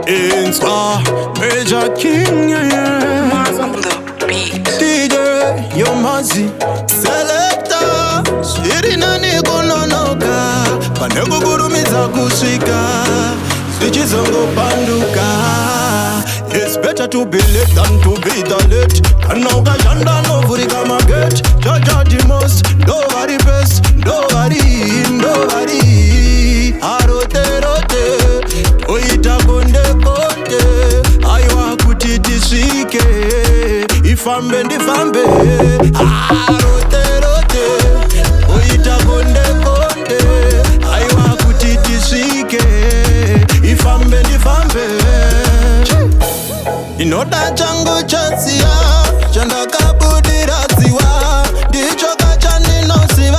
Insta, Major King, yeah. Mars on the beat. DJ, yo mazi Selector, shiri nani kunonoka Paneko kurumiza kuswika Switchi zongo panduka. It's better to be late than to be the late. Kanoka janda no vurika maget. Jaja the most, nobody best. Nobody. Arote rote, oita konde konde. Aywa kutiti shike, ifambe ndifambe. Arote rote, oita konde konde. Aywa kutiti shike, ifambe ndifambe. Inoda changu chansia, chanda kabudiraziwa. Ndichoka chaninosiva,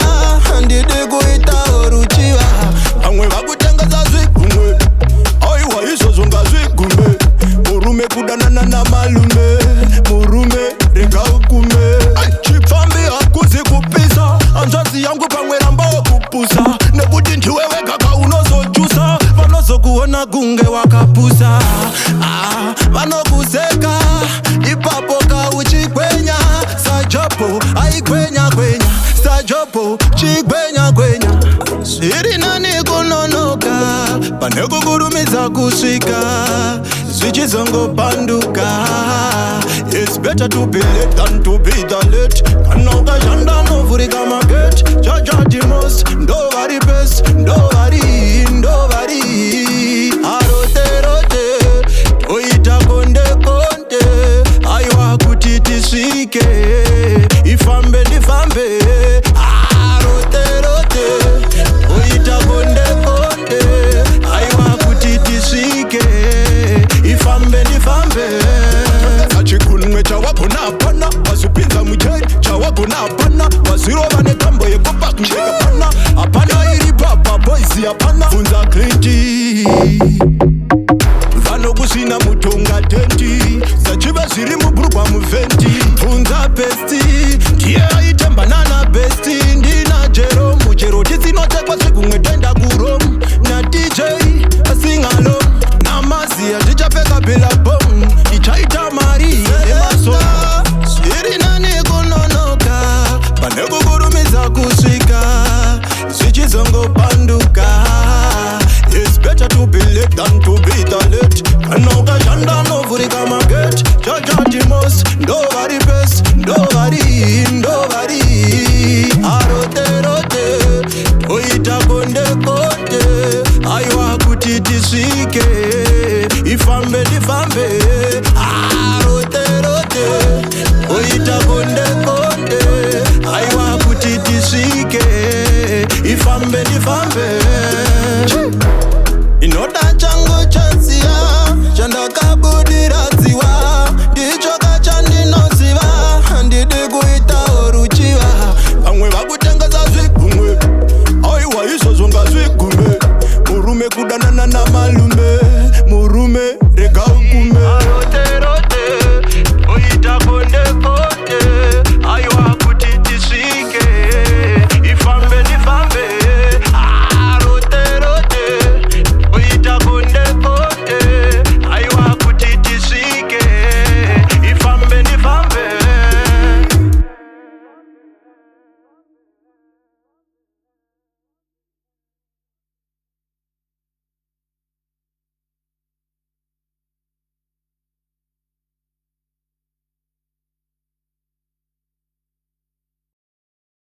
ndidi kuita oruchiva. Amwe vakutengaza zvigunwe, aiwa izvozvo ngazvigume. Murume kudanana na malume, murume rega ukume. Chipfambi hakuzi kupisa, hanzvadzi yangu pamwe ramba wokupusa. Nekuti ndiwe wega kaunozojusa, vanozokuona gunge wakapusa. Vanokuseka, ipapo kauchikwenya. Sajopo, aikwenya kwenya. Sajopo, chikwenya kwenya. Shiri nani kunonoka, paneko kurumiza kuswika. Switchi zongo panduka. It's better to be late than to be the late. Kanoka janda no vurika maget. Jaja the most, nobody best. Nobody. Arote rote, oita konde konde. Aywa kutiti shike, ifambe ndifambe. Arote rote, oita konde konde. Aywa kutiti shike, ifambe ndifambe. Sachikunwe chawagona apana, wasupinza mujeri. Chawagona apana, wasirova netambo yekopa kusheka pana. Apana iri papa boys apana. Funza kriti, vanokusina mutonga tenti. Sachiva zviri muburugwa muventi. Funza pesti, ndiye aitemba nana besti. Ndina Jeromu, Jero tisinotekwa zvikumwe tenda kuromu. Na DJ asingalo, namazia tichapeka bila bomu. Ichaita mari nemaso. Shiri nani kunonoka, paneko kurumiza kuswika. Switchi zongo panduka. It's better to be late than to be the late. Kanoka janda no vurika maget. Jaja the most, nobody best. Nobody. Arote rote, oita konde konde. Aywa kutiti shike, ifambe ndifambe. Arote rote, oita konde konde. Aywa kutiti shike, ifambe ndifambe.